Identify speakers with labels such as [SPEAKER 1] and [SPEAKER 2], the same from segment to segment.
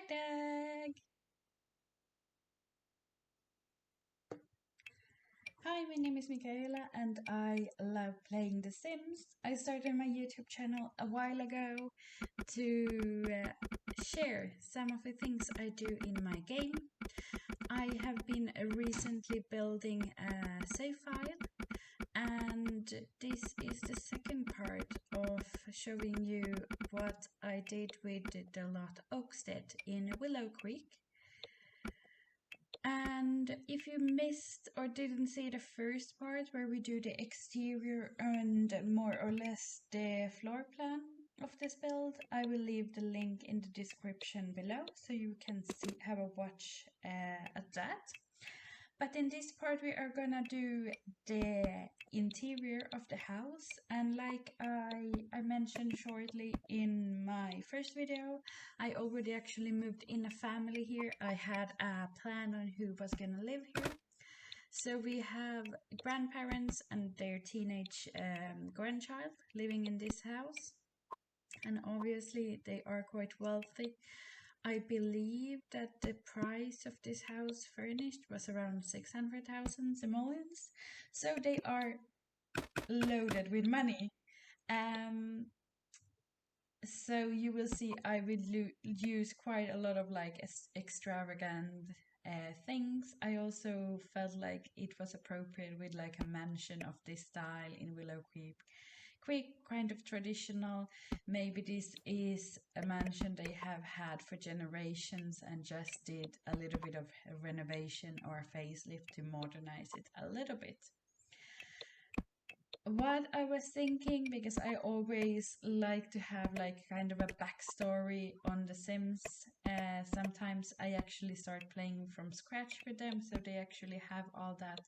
[SPEAKER 1] Dag! Hi, my name is Mikaela and I love playing The Sims. I started my YouTube channel a while ago to share some of the things I do in my game. I have been recently building a save file, and this is the second part of showing you what I did with the lot Oakstead in Willow Creek. And if you missed or didn't see the first part where we do the exterior and more or less the floor plan of this build, I will leave the link in the description below so you can have a watch at that. But in this part we are gonna do the interior of the house, and like I mentioned shortly in my first video, I already actually moved in a family here. I had a plan on who was gonna live here. So we have grandparents and their teenage grandchild living in this house, and obviously they are quite wealthy. I believe that the price of this house furnished was around 600,000 simoleons, so they are loaded with money. So you will see I will use quite a lot of like extravagant things. I also felt like it was appropriate with like a mansion of this style in Willow Creek. Kind of traditional. Maybe this is a mansion they have had for generations and just did a little bit of a renovation or a facelift to modernize it a little bit. What I was thinking, because I always like to have like kind of a backstory on The Sims. Sometimes I actually start playing from scratch with them, so they actually have all that.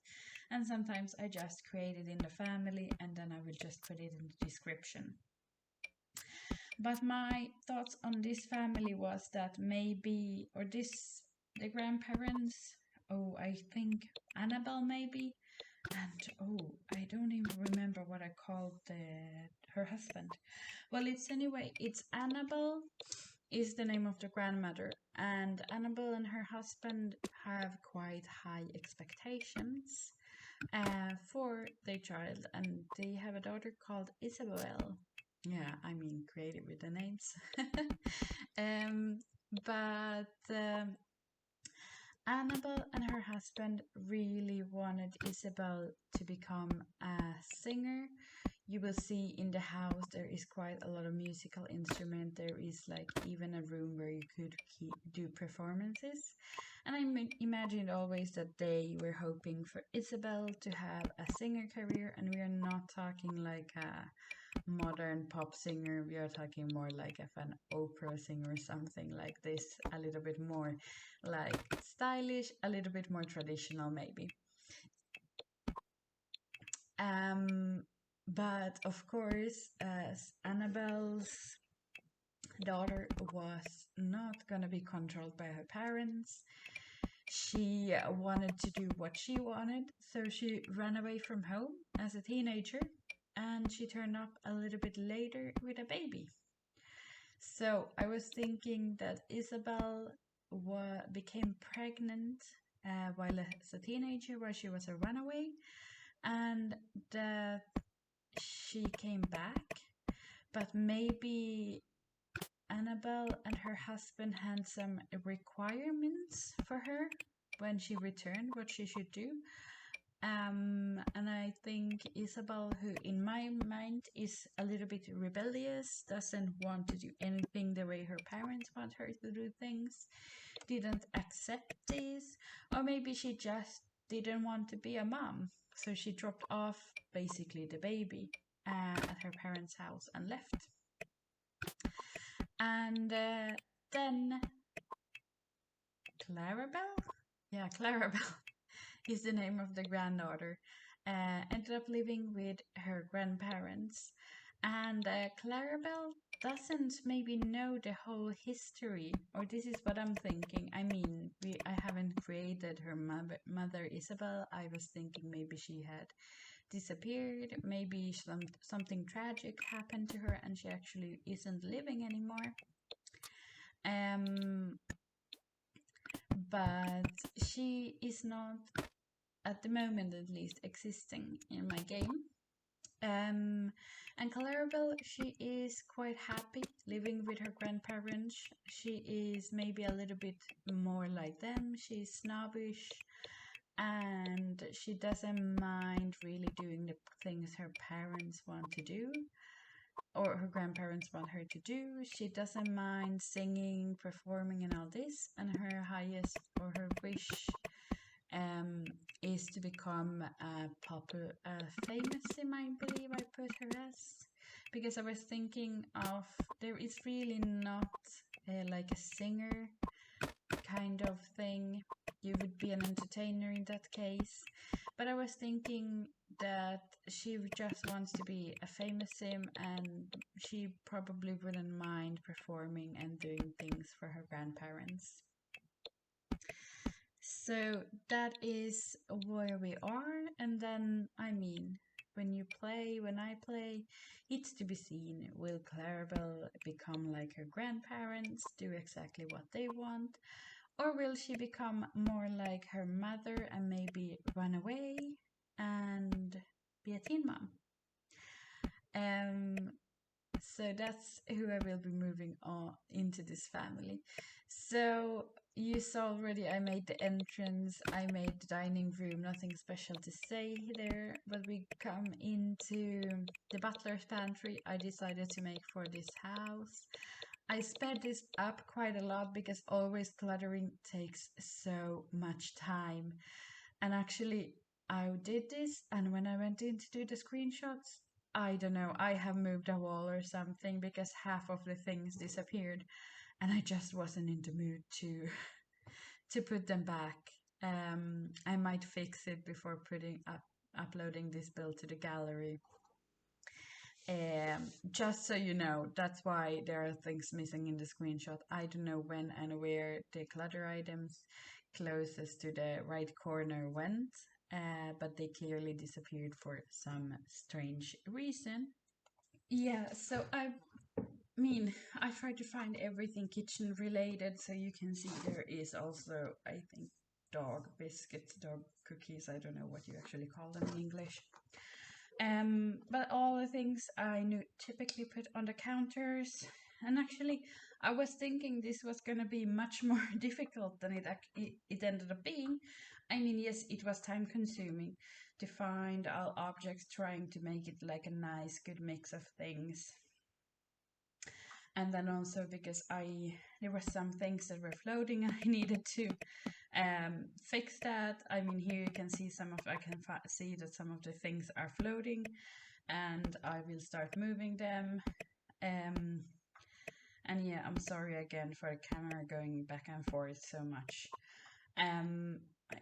[SPEAKER 1] And sometimes I just create it in the family and then I will just put it in the description. But my thoughts on this family was that maybe, or this, the grandparents, oh, I think Annabelle maybe, and oh, I don't even remember what I called her husband. Well, it's Annabelle is the name of the grandmother, and Annabelle and her husband have quite high expectations for their child, and they have a daughter called Isabel. Yeah, I mean, creative with the names. But Annabelle and her husband really wanted Isabel to become a singer. You will see in the house there is quite a lot of musical instrument. There is like even a room where you could do performances. And I imagined always that they were hoping for Isabel to have a singer career, and we are not talking like a modern pop singer. We are talking more like an opera singer or something like this, a little bit more like stylish, a little bit more traditional maybe. But of course, Annabelle's daughter was not gonna be controlled by her parents. She wanted to do what she wanted, so she ran away from home as a teenager, and she turned up a little bit later with a baby. So I was thinking that Isabel became pregnant while as a teenager, while she was a runaway, and that she came back, but maybe Annabelle and her husband had some requirements for her when she returned, what she should do. And I think Isabel, who in my mind is a little bit rebellious, doesn't want to do anything the way her parents want her to do things, didn't accept this, or maybe she just didn't want to be a mom. So she dropped off basically the baby at her parents' house and left. And then Clarabelle? Yeah, Clarabelle is the name of the granddaughter. Ended up living with her grandparents. And Clarabelle doesn't maybe know the whole history, or this is what I'm thinking. I mean, I haven't created her mother Isabel. I was thinking maybe she had disappeared, maybe something tragic happened to her and she actually isn't living anymore. but she is not, at the moment at least, existing in my game. And Clarabelle, she is quite happy living with her grandparents. She is maybe a little bit more like them. She's snobbish, and she doesn't mind really doing the things her parents want to do or her grandparents want her to do. She doesn't mind singing, performing, and all this. And her highest or her wish is to become famous, I believe I put her as. Because I was thinking of, there is really not like a singer kind of thing. You would be an entertainer in that case. But I was thinking that she just wants to be a famous sim, and she probably wouldn't mind performing and doing things for her grandparents. So that is where we are. And then, I mean, when I play, it's to be seen. Will Clarabelle become like her grandparents, do exactly what they want? Or will she become more like her mother and maybe run away and be a teen mom? So that's who I will be moving on into this family. So you saw already I made the entrance, I made the dining room, nothing special to say there, but we come into the butler's pantry I decided to make for this house. I sped this up quite a lot because always cluttering takes so much time. And actually, I did this, and when I went in to do the screenshots, I don't know, I have moved a wall or something because half of the things disappeared, and I just wasn't in the mood to put them back. I might fix it before uploading this build to the gallery. Just so you know, that's why there are things missing in the screenshot. I don't know when and where the clutter items closest to the right corner went, but they clearly disappeared for some strange reason. Yeah, so I mean, I tried to find everything kitchen related, so you can see there is also, I think, dog biscuits, dog cookies, I don't know what you actually call them in English. But all the things I knew typically put on the counters. And actually, I was thinking this was gonna be much more difficult than it ended up being. I mean, yes, it was time consuming to find all objects, trying to make it like a nice, good mix of things. And then also because there were some things that were floating and I needed to fix that. I mean, here you can see I can see that some of the things are floating, and I will start moving them. And yeah, I'm sorry again for the camera going back and forth so much.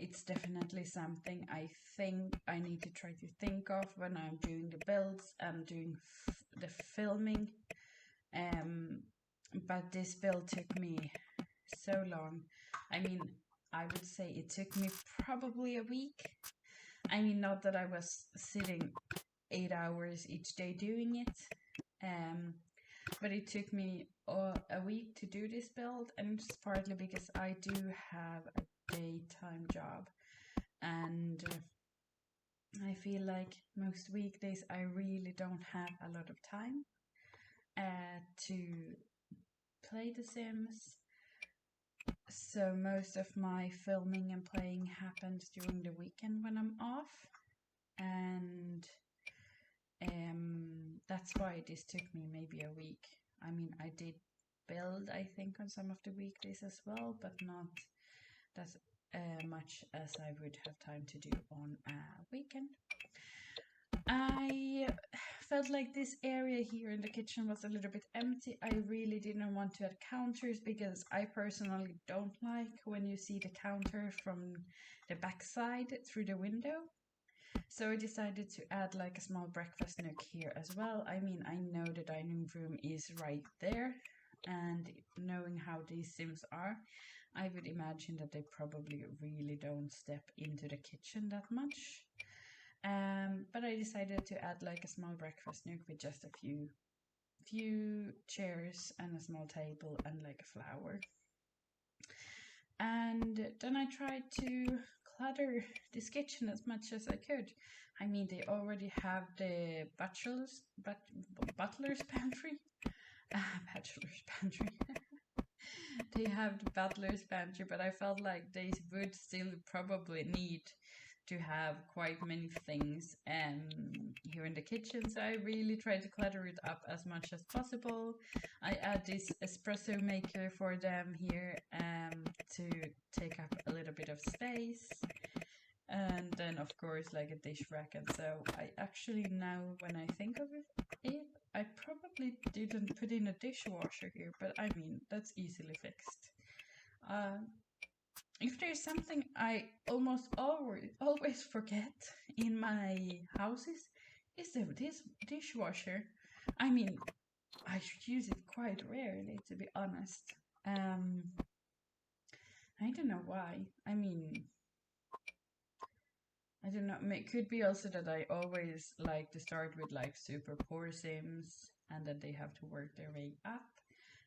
[SPEAKER 1] It's definitely something I think I need to try to think of when I'm doing the builds and doing the filming. But this build took me so long. I mean, I would say it took me probably a week. I mean, not that I was sitting 8 hours each day doing it, but it took me a week to do this build, and it's partly because I do have a daytime job, and I feel like most weekdays I really don't have a lot of time to play The Sims. So most of my filming and playing happens during the weekend when I'm off, and that's why this took me maybe a week. I mean, I did build, I think, on some of the weekdays as well, but not as much as I would have time to do on a weekend. I felt like this area here in the kitchen was a little bit empty. I really didn't want to add counters because I personally don't like when you see the counter from the backside through the window. So I decided to add like a small breakfast nook here as well. I mean, I know the dining room is right there, and knowing how these Sims are, I would imagine that they probably really don't step into the kitchen that much. But I decided to add like a small breakfast nook with just a few chairs and a small table and like a flower. And then I tried to clutter this kitchen as much as I could. I mean, they already have the butler's pantry. Bachelor's pantry. They have the butler's pantry, but I felt like they would still probably need to have quite many things here in the kitchen. So I really try to clutter it up as much as possible. I add this espresso maker for them here to take up a little bit of space. And then of course like a dish rack. And so I actually now when I think of it, I probably didn't put in a dishwasher here, but I mean that's easily fixed. If there's something I almost always forget in my houses, is the dishwasher. I mean, I should use it quite rarely, to be honest. I don't know why. I mean, I don't know. It could be also that I always like to start with like super poor Sims, and then they have to work their way up.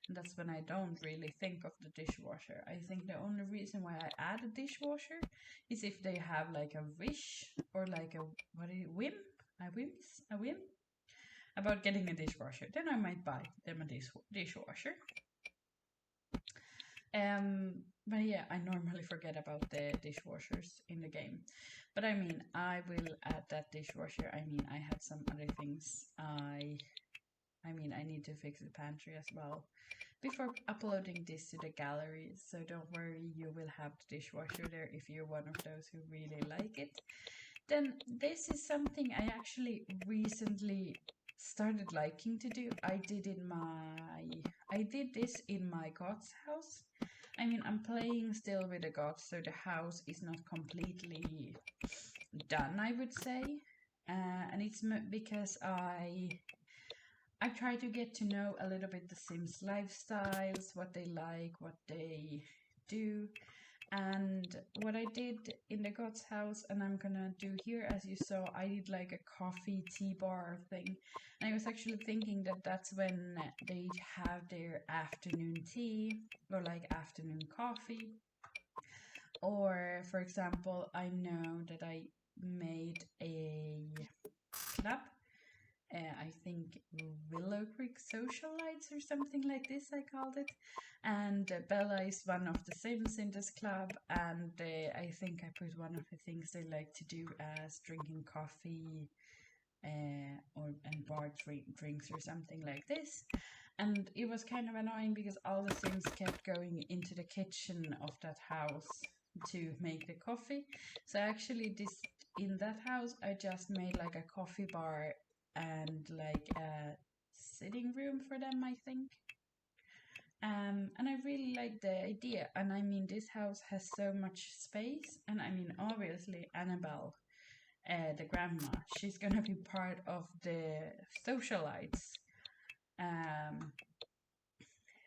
[SPEAKER 1] And that's when I don't really think of the dishwasher. I think the only reason why I add a dishwasher is if they have like a wish or like a whim about getting a dishwasher. Then I might buy them a dishwasher. But yeah, I normally forget about the dishwashers in the game. But I mean, I will add that dishwasher. I mean, I had some other things. I mean, I need to fix the pantry as well before uploading this to the gallery. So don't worry, you will have the dishwasher there if you're one of those who really like it. Then this is something I actually recently started liking to do. I did this in my god's house. I mean, I'm playing still with the gods, so the house is not completely done, I would say. And it's because I try to get to know a little bit the Sims lifestyles, what they like, what they do. And what I did in the god's house, and I'm gonna do here, as you saw, I did like a coffee tea bar thing. And I was actually thinking that that's when they have their afternoon tea or like afternoon coffee. Or, for example, I know that I made a club. I think Willow Creek Socialites or something like this I called it. And Bella is one of the Sims in this club, and I think I put one of the things they like to do as drinking coffee and bar drinks or something like this. And it was kind of annoying because all the Sims kept going into the kitchen of that house to make the coffee. So actually in that house I just made like a coffee bar and like a sitting room for them, I think. And I really like the idea. And I mean, this house has so much space. And I mean, obviously, Annabelle, the grandma, she's gonna be part of the socialites.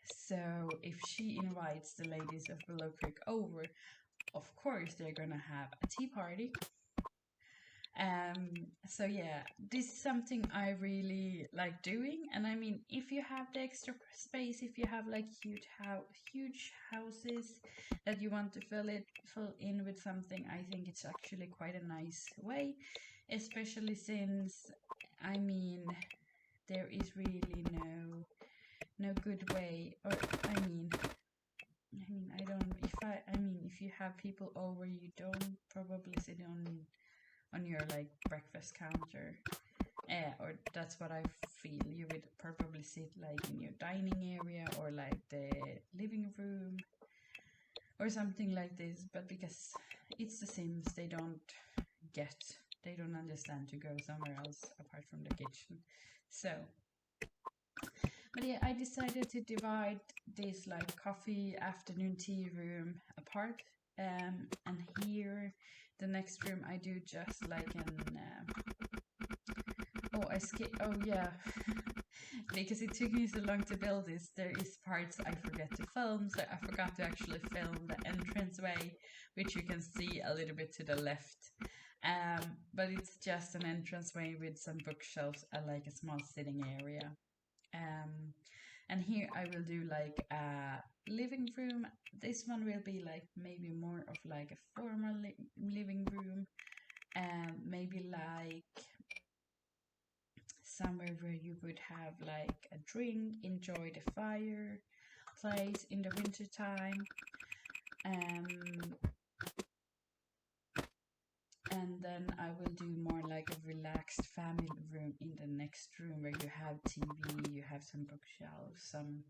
[SPEAKER 1] So if she invites the ladies of Willow Creek over, of course they're gonna have a tea party. So yeah, this is something I really like doing. And I mean, if you have the extra space, if you have like huge houses that you want to fill in with something, I think it's actually quite a nice way, especially since I mean there is really no good way, or I mean if you have people over, you don't probably sit on your like breakfast counter, or that's what I feel. You would probably sit like in your dining area or like the living room or something like this. But because it's the Sims, they don't understand to go somewhere else apart from the kitchen. So but yeah, I decided to divide this like coffee afternoon tea room apart. And here the next room I do just like oh yeah. Because it took me so long to build this, there is parts I forget to film. So I forgot to actually film the entranceway, which you can see a little bit to the left. But it's just an entranceway with some bookshelves and like a small sitting area. And here I will do like a living room. This one will be like maybe more of like a formal living room, maybe like somewhere where you would have like a drink, enjoy the fireplace in the winter time. And then I will do more like a relaxed family room in the next room where you have TV, you have some bookshelves, some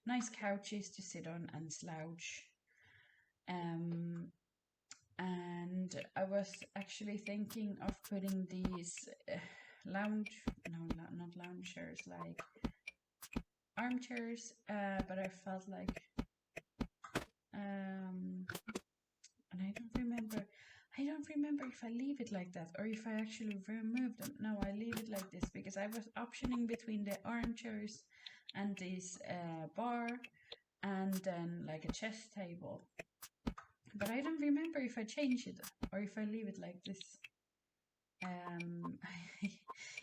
[SPEAKER 1] nice couches to sit on and slouch. And I was actually thinking of putting these not lounge chairs, like armchairs, but I felt like, and I don't remember if I leave it like that or if I actually remove them. No, I leave it like this because I was optioning between the armchairs and this bar and then like a chess table. But I don't remember if I change it or if I leave it like this.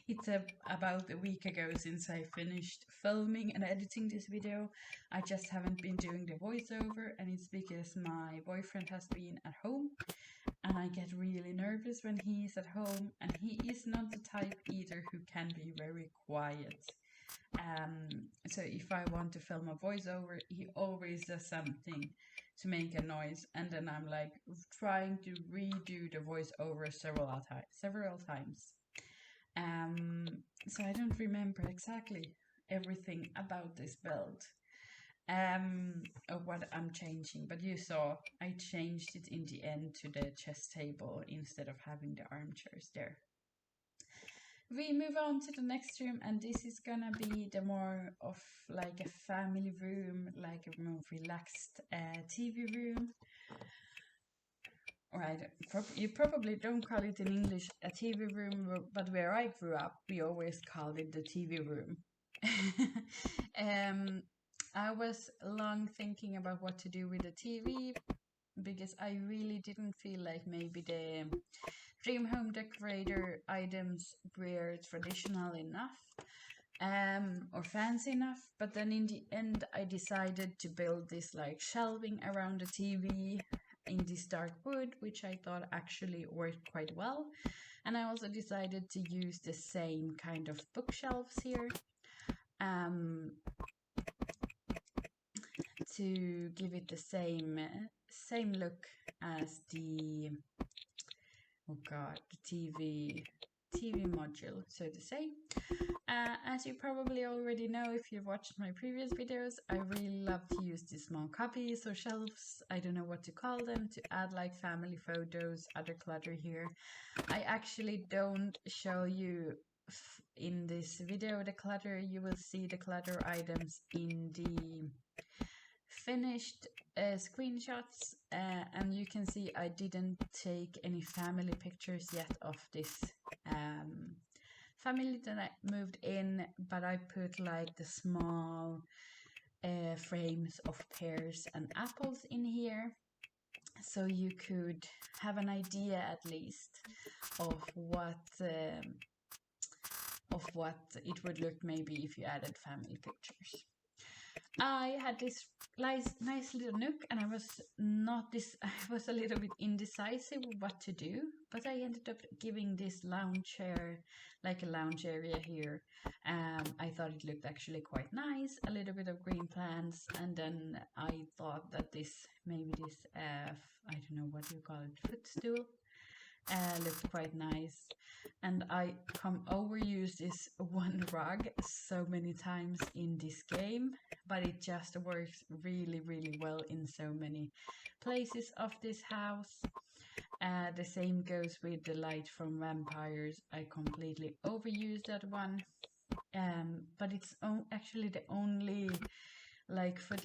[SPEAKER 1] It's about a week ago since I finished filming and editing this video. I just haven't been doing the voiceover, and it's because my boyfriend has been at home and I get really nervous when he is at home, and he is not the type either who can be very quiet. So if I want to film a voiceover, he always does something to make a noise, and then I'm like trying to redo the voiceover several times. So I don't remember exactly everything about this build, or what I'm changing, but you saw I changed it in the end to the chess table instead of having the armchairs there. We move on to the next room, and this is gonna be the more of like a family room, like a more relaxed TV room. Right, you probably don't call it in English a TV room, but where I grew up, we always called it the TV room. I was long thinking about what to do with the TV because I really didn't feel like maybe the dream home decorator items were traditional enough, or fancy enough. But then in the end I decided to build this like shelving around the TV in this dark wood, which I thought actually worked quite well. And I also decided to use the same kind of bookshelves here, to give it the same look as the TV module, so to say. As you probably already know if you've watched my previous videos, I really love to use these small copies or shelves, I don't know what to call them, to add like family photos, other clutter here. I actually don't show you in this video the clutter. You will see the clutter items in the finished screenshots, and you can see I didn't take any family pictures yet of this family that I moved in, but I put like the small frames of pears and apples in here, so you could have an idea at least of what it would look maybe if you added family pictures. I had this nice little nook, and I was a little bit indecisive what to do, but I ended up giving this lounge chair like a lounge area here. I thought it looked actually quite nice, a little bit of green plants, and then I thought that maybe this I don't know what you call it, footstool, looked quite nice. And I overuse this one rug so many times in this game, but it just works really well in so many places of this house. The same goes with the light from vampires. I completely overused that one, but it's actually the only like floor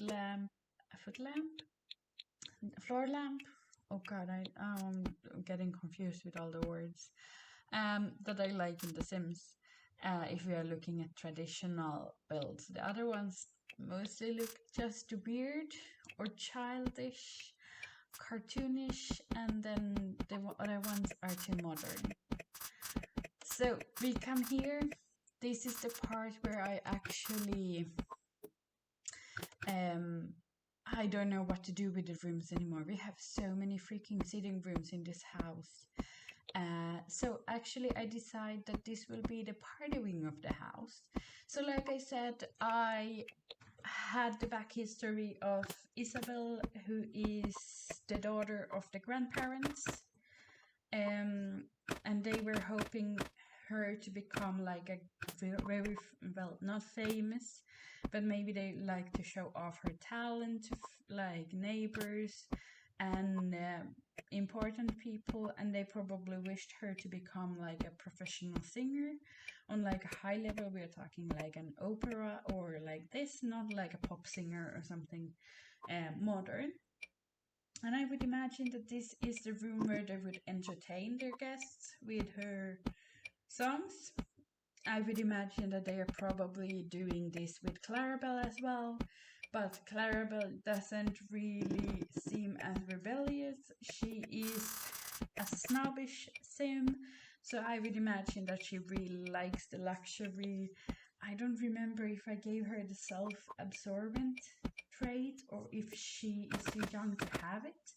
[SPEAKER 1] lamp. Oh god, I'm getting confused with all the words. That I like in The Sims. If we are looking at traditional builds, the other ones mostly look just weird or childish, cartoonish, and then the other ones are too modern. So we come here. This is the part where I actually I don't know what to do with the rooms anymore. We have so many freaking sitting rooms in this house. So actually I decided that this will be the party wing of the house. So like I said, I had the back history of Isabel, who is the daughter of the grandparents. And they were hoping her to become like a very, well, not famous, but maybe they like to show off her talent to like neighbors and important people, and they probably wished her to become like a professional singer on like a high level. We're talking like an opera or like this, not like a pop singer or something modern. And I would imagine that this is the room where they would entertain their guests with her songs. I would imagine that they are probably doing this with Clarabelle as well, but Clarabelle doesn't really seem as rebellious. She is a snobbish sim, so I would imagine that she really likes the luxury. I don't remember if I gave her the self-absorbent trait or if she is too young to have it,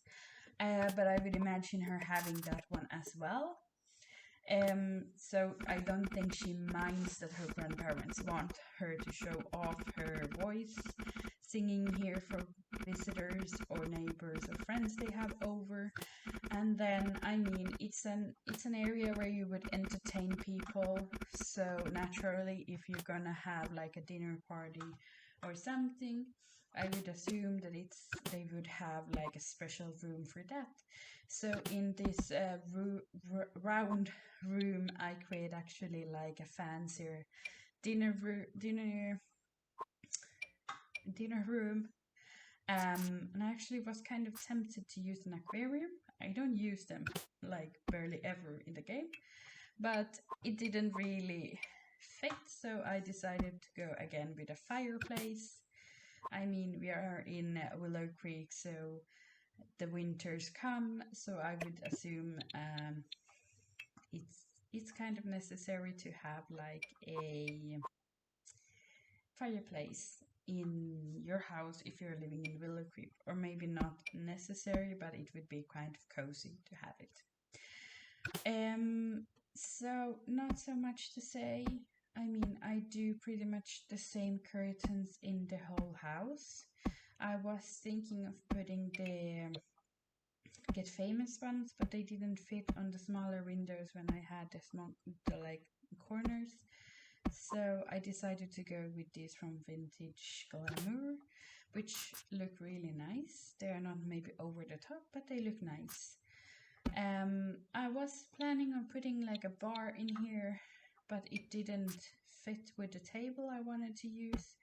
[SPEAKER 1] but I would imagine her having that one as well. So I don't think she minds that her grandparents want her to show off her voice, singing here for visitors or neighbors or friends they have over. And then, I mean, it's an area where you would entertain people. So naturally, if you're gonna have like a dinner party or something, I would assume that they would have like a special room for that. So in this round room, I create actually like a fancier dinner room. And I actually was kind of tempted to use an aquarium. I don't use them like barely ever in the game, but it didn't really fit, so I decided to go again with a fireplace. I mean, we are in Willow Creek, so the winters come, so I would assume it's kind of necessary to have like a fireplace in your house if you're living in Willow Creek, or maybe not necessary, but it would be kind of cozy to have it. So not so much to say. I mean, I do pretty much the same curtains in the whole house. I was thinking of putting the Get Famous ones, but they didn't fit on the smaller windows when I had the like corners. So I decided to go with these from Vintage Glamour, which look really nice. They are not maybe over the top, but they look nice. I was planning on putting like a bar in here, but it didn't fit with the table I wanted to use.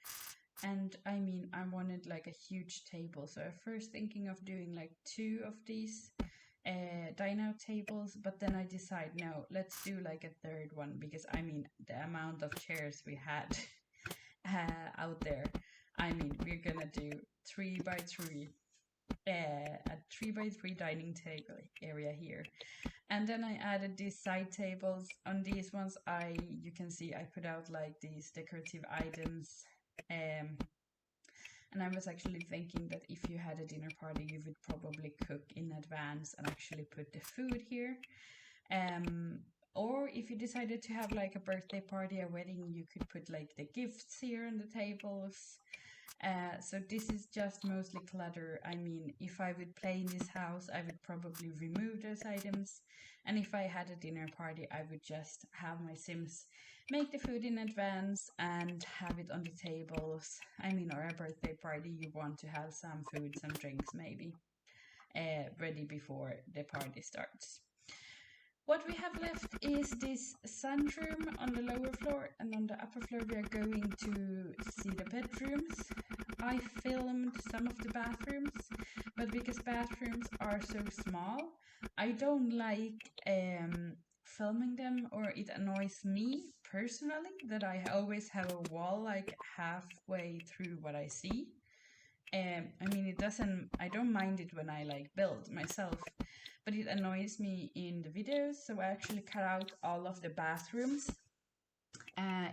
[SPEAKER 1] And I mean, I wanted like a huge table, so I first thinking of doing like 2 of these dine out tables, but then I decide no, let's do like a third one, because I mean the amount of chairs we had out there. I mean, we're gonna do 3x3, a 3x3 dining table area here. And then I added these side tables. On these ones, you can see I put out like these decorative items. And I was actually thinking that if you had a dinner party, you would probably cook in advance and actually put the food here. Or if you decided to have like a birthday party, a wedding, you could put like the gifts here on the tables. So this is just mostly clutter. I mean, if I would play in this house, I would probably remove those items. And if I had a dinner party, I would just have my Sims make the food in advance and have it on the tables. I mean, or a birthday party, you want to have some food, some drinks maybe, ready before the party starts. What we have left is this sunroom on the lower floor, and on the upper floor we are going to see the bedrooms. I filmed some of the bathrooms, but because bathrooms are so small, I don't like filming them, or it annoys me personally that I always have a wall like halfway through what I see. I mean, I don't mind it when I like build myself, but it annoys me in the videos, so I actually cut out all of the bathrooms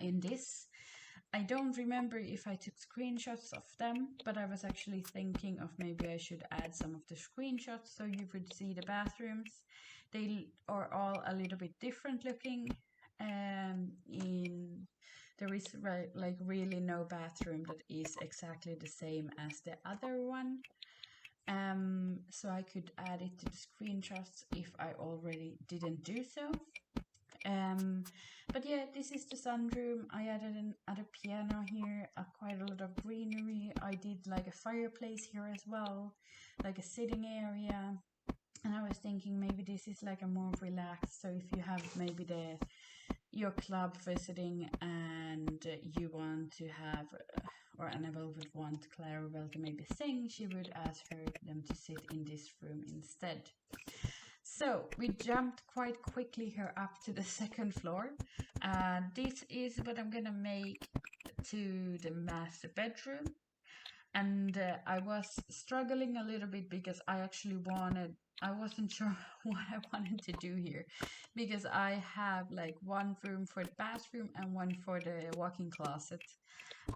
[SPEAKER 1] in this. I don't remember if I took screenshots of them, but I was actually thinking of maybe I should add some of the screenshots so you would see the bathrooms. They are all a little bit different looking. There is like really no bathroom that is exactly the same as the other one. So I could add it to the screenshots if I already didn't do so. But yeah, this is the sunroom. I added a piano here, quite a lot of greenery. I did like a fireplace here as well, like a sitting area. And I was thinking maybe this is like a more relaxed. So if you have maybe your club visiting and you want to have, or Annabelle would want Clarabelle to maybe sing, she would ask them to sit in this room instead. So we jumped quite quickly here up to the second floor. This is what I'm gonna make to the master bedroom. And I was struggling a little bit because I wasn't sure what I wanted to do here. Because I have like one room for the bathroom and one for the walk-in closet.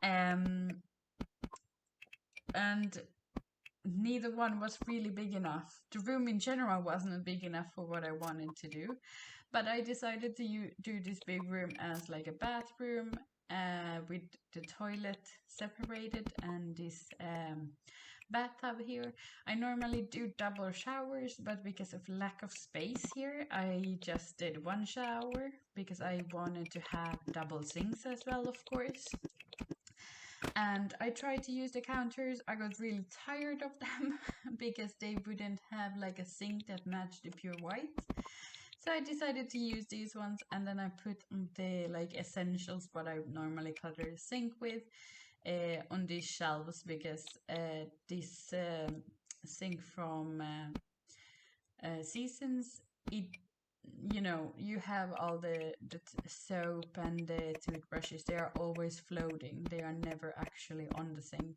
[SPEAKER 1] And neither one was really big enough. The room in general wasn't big enough for what I wanted to do, but I decided to do this big room as like a bathroom with the toilet separated and this bathtub here. I normally do double showers, but because of lack of space here, I just did one shower because I wanted to have double sinks as well, of course. And I tried to use the counters. I got really tired of them because they wouldn't have like a sink that matched the pure white. So I decided to use these ones, and then I put the like essentials, what I normally clutter the sink with, on these shelves because this sink from Seasons, you have all the soap and the toothbrushes. They are always floating. They are never actually on the sink.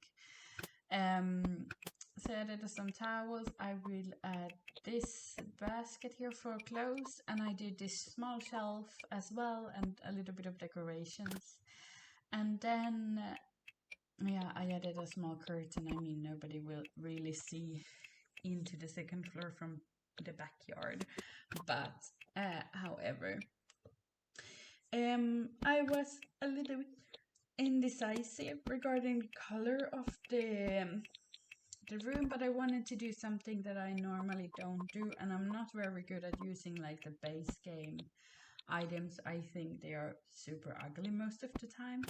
[SPEAKER 1] So I added some towels. I will add this basket here for clothes, and I did this small shelf as well, and a little bit of decorations. And then, I added a small curtain. I mean, nobody will really see into the second floor from the backyard, but however, I was a little bit indecisive regarding the color of the room, but I wanted to do something that I normally don't do, and I'm not very good at using like the base game items. I think they are super ugly most of the time,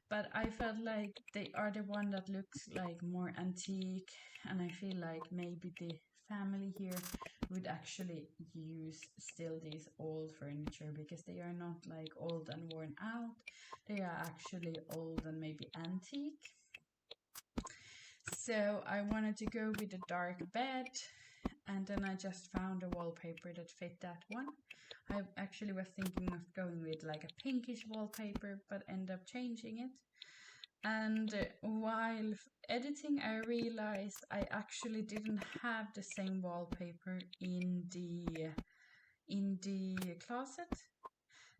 [SPEAKER 1] but I felt like they are the one that looks like more antique, and I feel like maybe the family here would actually use still these old furniture because they are not like old and worn out. They are actually old and maybe antique. So I wanted to go with a dark bed, and then I just found a wallpaper that fit that one. I actually was thinking of going with like a pinkish wallpaper, but end up changing it. And while editing, I realized I actually didn't have the same wallpaper in the closet,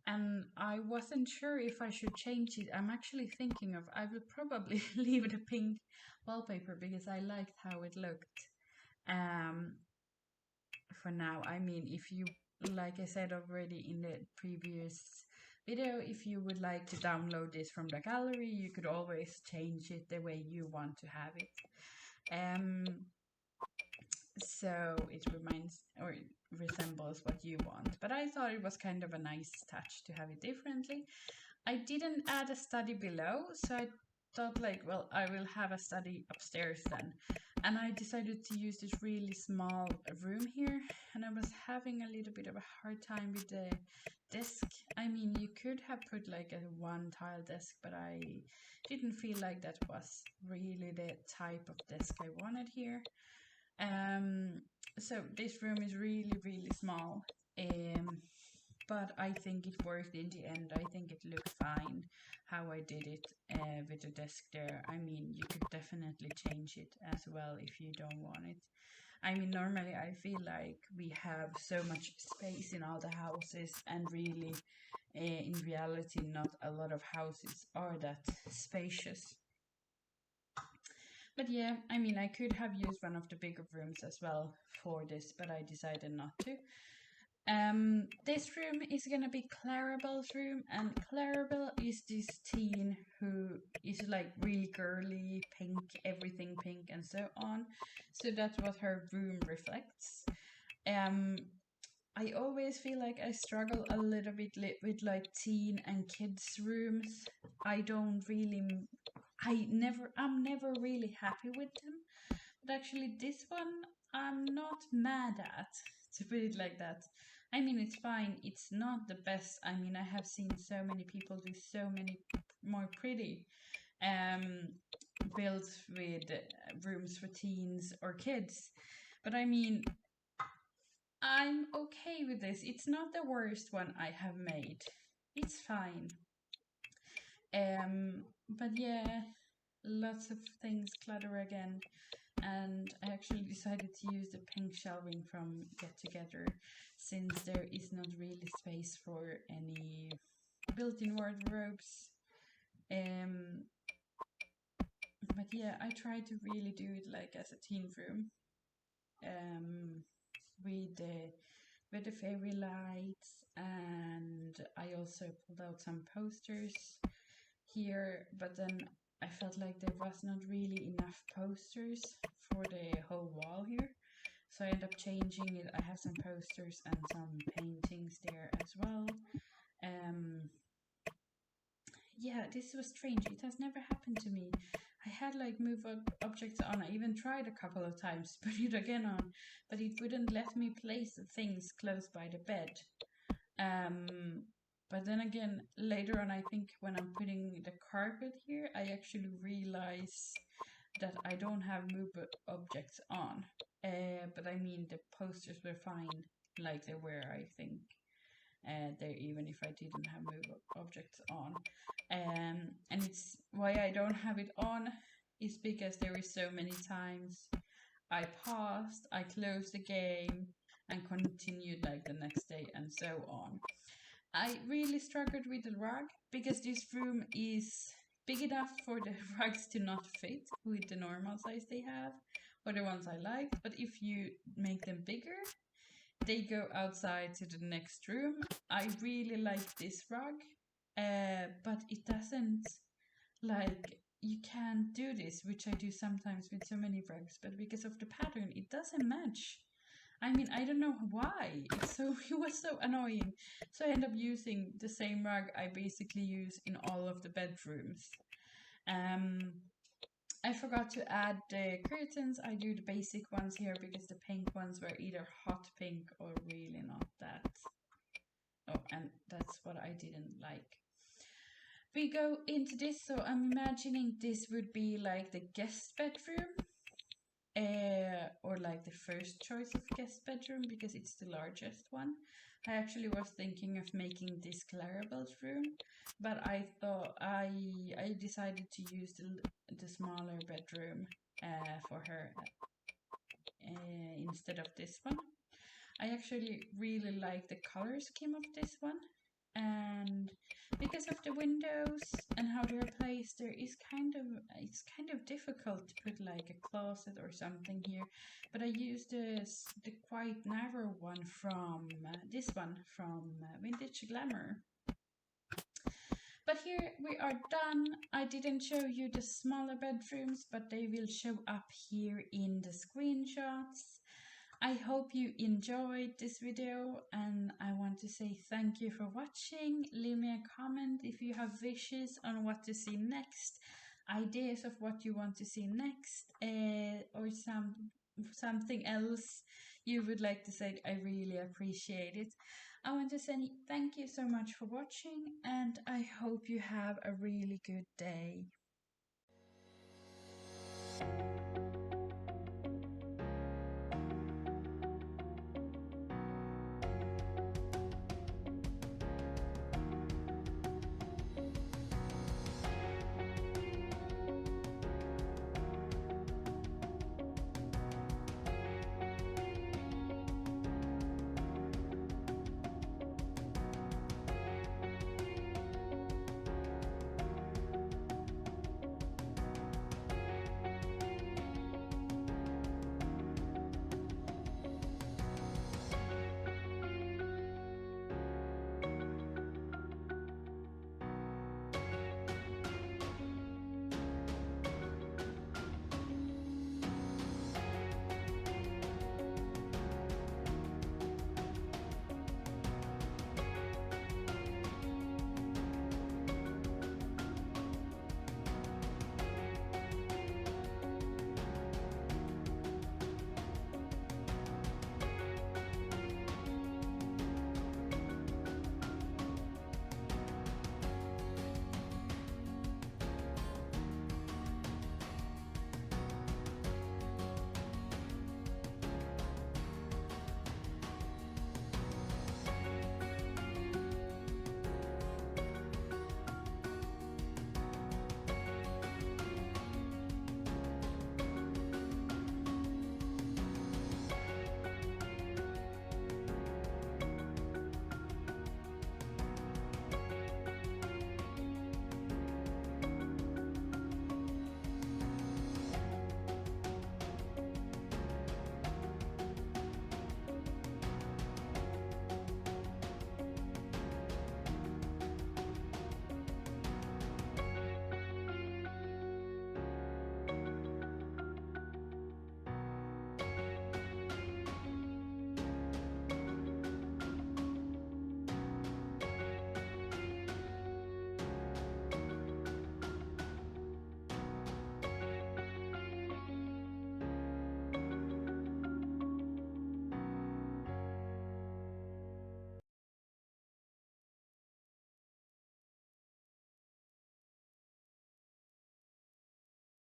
[SPEAKER 1] and I wasn't sure if I should change it. I'm actually thinking of I will probably leave the pink wallpaper because I liked how it looked. For now, I mean, if you, like I said already in the previous video, if you would like to download this from the gallery, you could always change it the way you want to have it. So it resembles what you want. But I thought it was kind of a nice touch to have it differently. I didn't add a study below, so I thought like, well, I will have a study upstairs then. And I decided to use this really small room here, and I was having a little bit of a hard time with the desk. I mean, you could have put like a one tile desk, but I didn't feel like that was really the type of desk I wanted here. So this room is really, really small. But I think it worked in the end. I think it looked fine how I did it with the desk there. I mean, you could definitely change it as well if you don't want it. I mean, normally I feel like we have so much space in all the houses, and really, in reality, not a lot of houses are that spacious. But yeah, I mean, I could have used one of the bigger rooms as well for this, but I decided not to. This room is gonna be Clarabelle's room, and Clarabelle is this teen who is like really girly, pink, everything pink, and so on. So that's what her room reflects. Um, I always feel like I struggle a little bit with like teen and kids rooms. I don't really, I'm never really happy with them. But actually, this one I'm not mad at, to put it like that. I mean, it's fine. It's not the best. I mean, I have seen so many people do so many more pretty um, builds with rooms for teens or kids. But I mean, I'm okay with this. It's not the worst one I have made. It's fine. But yeah, lots of things clutter again. And I actually decided to use the pink shelving from Get Together, since there is not really space for any built-in wardrobes. But yeah, I tried to really do it like as a teen room, with the fairy lights, and I also pulled out some posters here, but then I felt like there was not really enough posters for the whole wall here. So I ended up changing it. I have some posters and some paintings there as well. Yeah, this was strange. It has never happened to me. I had like move objects on. I even tried a couple of times, put it again on, but it wouldn't let me place the things close by the bed. But then again, later on, I think when I'm putting the carpet here, I actually realize that I don't have move objects on. But I mean, the posters were fine, like they were, I think. There, even if I didn't have move objects on. And it's why I don't have it on is because there is so many times I paused, I closed the game, and continued like the next day and so on. I really struggled with the rug because this room is big enough for the rugs to not fit with the normal size they have, or the ones I like. But if you make them bigger, they go outside to the next room. I really like this rug, but it doesn't, like, you can't do this, which I do sometimes with so many rugs, but because of the pattern, it doesn't match. I mean, I don't know why. It was so annoying. So I end up using the same rug I basically use in all of the bedrooms. I forgot to add the curtains. I do the basic ones here because the pink ones were either hot pink or really not that. Oh, and that's what I didn't like. We go into this, so I'm imagining this would be like the guest bedroom, or like the first choice of guest bedroom because it's the largest one. I actually was thinking of making this Clarabelle's room, but I thought I decided to use the smaller bedroom for her instead of this one. I actually really like the color scheme of this one, and because of the windows and how they're placed, it's kind of difficult to put like a closet or something here. But I used the quite narrow one from this one from Vintage Glamour. But here we are done. I didn't show you the smaller bedrooms, but they will show up here in the screenshots. I hope you enjoyed this video, and I want to say thank you for watching. Leave me a comment if you have wishes on what to see next, ideas of what you want to see next, or something else you would like to say. I really appreciate it. I want to say thank you so much for watching, and I hope you have a really good day.